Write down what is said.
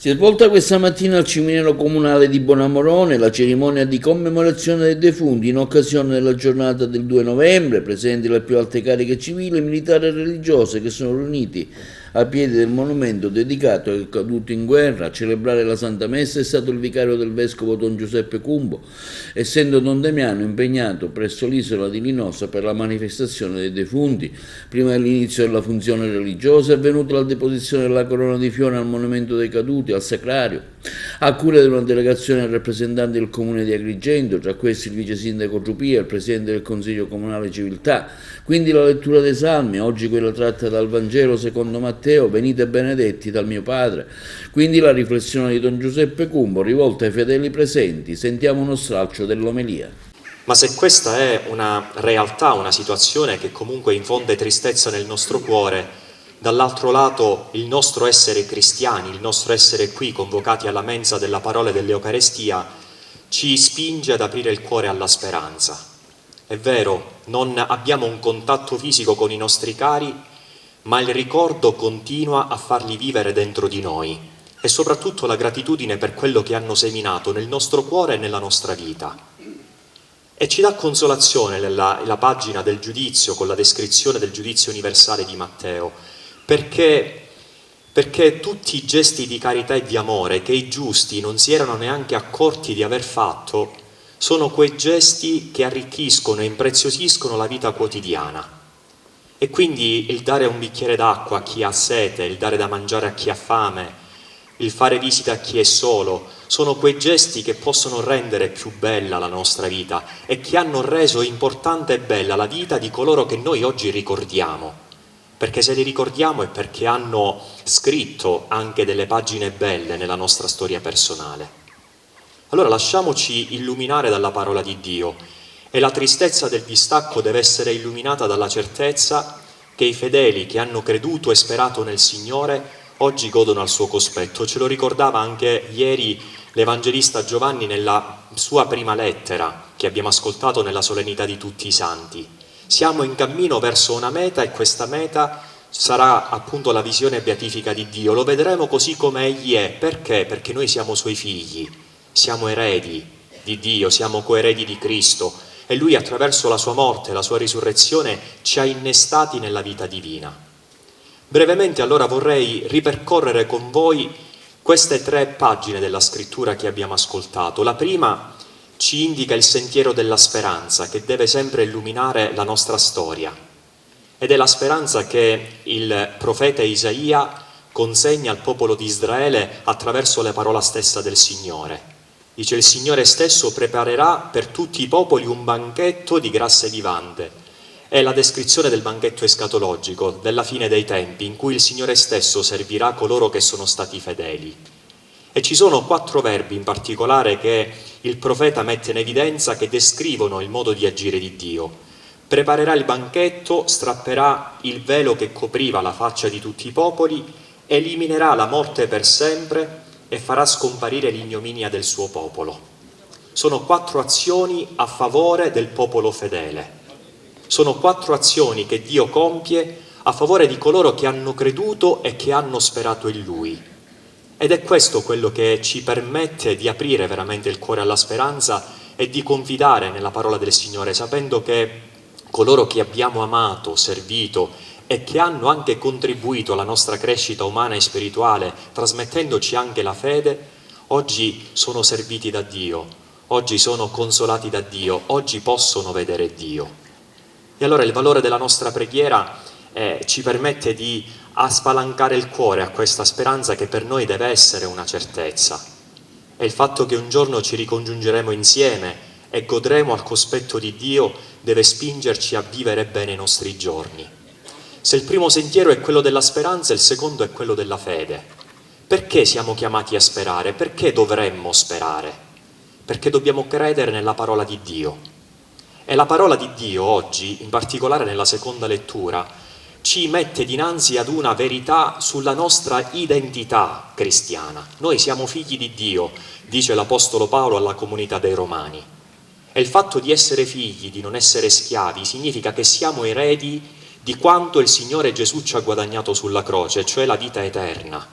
Si è svolta questa mattina al cimitero comunale di Bonamorone la cerimonia di commemorazione dei defunti in occasione della giornata del 2 novembre, presenti le più alte cariche civili, militari e religiose che sono riuniti a piedi del monumento dedicato ai caduti in guerra. A celebrare la Santa Messa è stato il vicario del Vescovo Don Giuseppe Cumbo, essendo Don Damiano impegnato presso l'isola di Linosa per la manifestazione dei defunti. Prima dell'inizio della funzione religiosa è venuta la deposizione della corona di fiore al monumento dei caduti, al sacrario, a cura di una delegazione rappresentanti del comune di Agrigento, tra questi il vice sindaco Giupia, il presidente del Consiglio Comunale Civiltà. Quindi la lettura dei Salmi, oggi quella tratta dal Vangelo secondo Matteo, venite benedetti dal mio Padre. Quindi la riflessione di Don Giuseppe Cumbo rivolta ai fedeli presenti. Sentiamo uno stralcio dell'omelia. Ma se questa è una realtà, una situazione che comunque infonde tristezza nel nostro cuore, dall'altro lato il nostro essere cristiani, il nostro essere qui convocati alla mensa della parola e dell'Eucarestia ci spinge ad aprire il cuore alla speranza. È vero, non abbiamo un contatto fisico con i nostri cari, ma il ricordo continua a farli vivere dentro di noi e soprattutto la gratitudine per quello che hanno seminato nel nostro cuore e nella nostra vita. E ci dà consolazione la pagina del giudizio con la descrizione del giudizio universale di Matteo, perché tutti i gesti di carità e di amore che i giusti non si erano neanche accorti di aver fatto sono quei gesti che arricchiscono e impreziosiscono la vita quotidiana. E quindi il dare un bicchiere d'acqua a chi ha sete, il dare da mangiare a chi ha fame, il fare visita a chi è solo, sono quei gesti che possono rendere più bella la nostra vita e che hanno reso importante e bella la vita di coloro che noi oggi ricordiamo. Perché se li ricordiamo è perché hanno scritto anche delle pagine belle nella nostra storia personale. Allora lasciamoci illuminare dalla parola di Dio e la tristezza del distacco deve essere illuminata dalla certezza che i fedeli che hanno creduto e sperato nel Signore oggi godono al suo cospetto. Ce lo ricordava anche ieri l'Evangelista Giovanni nella sua prima lettera che abbiamo ascoltato nella solennità di tutti i santi. Siamo in cammino verso una meta e questa meta sarà appunto la visione beatifica di Dio. Lo vedremo così come Egli è. Perché? Perché noi siamo Suoi figli, siamo eredi di Dio, siamo coeredi di Cristo e Lui attraverso la Sua morte e la Sua risurrezione ci ha innestati nella vita divina. Brevemente allora vorrei ripercorrere con voi queste 3 pagine della scrittura che abbiamo ascoltato. La prima ci indica il sentiero della speranza che deve sempre illuminare la nostra storia ed è la speranza che il profeta Isaia consegna al popolo di Israele attraverso la parola stessa del Signore. Dice: il Signore stesso preparerà per tutti i popoli un banchetto di grasse vivande. È la descrizione del banchetto escatologico, della fine dei tempi, in cui il Signore stesso servirà coloro che sono stati fedeli. E ci sono 4 verbi in particolare che il profeta mette in evidenza che descrivono il modo di agire di Dio. Preparerà il banchetto, strapperà il velo che copriva la faccia di tutti i popoli, eliminerà la morte per sempre e farà scomparire l'ignominia del suo popolo. Sono 4 azioni a favore del popolo fedele. Sono 4 azioni che Dio compie a favore di coloro che hanno creduto e che hanno sperato in Lui. Ed è questo quello che ci permette di aprire veramente il cuore alla speranza e di confidare nella parola del Signore, sapendo che coloro che abbiamo amato, servito e che hanno anche contribuito alla nostra crescita umana e spirituale, trasmettendoci anche la fede, oggi sono serviti da Dio, oggi sono consolati da Dio, oggi possono vedere Dio. E allora il valore della nostra preghiera ci permette di spalancare il cuore a questa speranza che per noi deve essere una certezza. E il fatto che un giorno ci ricongiungeremo insieme e godremo al cospetto di Dio deve spingerci a vivere bene i nostri giorni. Se il primo sentiero è quello della speranza, il secondo è quello della fede. Perché siamo chiamati a sperare? Perché dovremmo sperare? Perché dobbiamo credere nella parola di Dio. E la parola di Dio oggi, in particolare nella seconda lettura, ci mette dinanzi ad una verità sulla nostra identità cristiana. Noi siamo figli di Dio, dice l'Apostolo Paolo alla comunità dei Romani. E il fatto di essere figli, di non essere schiavi, significa che siamo eredi di quanto il Signore Gesù ci ha guadagnato sulla croce, cioè la vita eterna.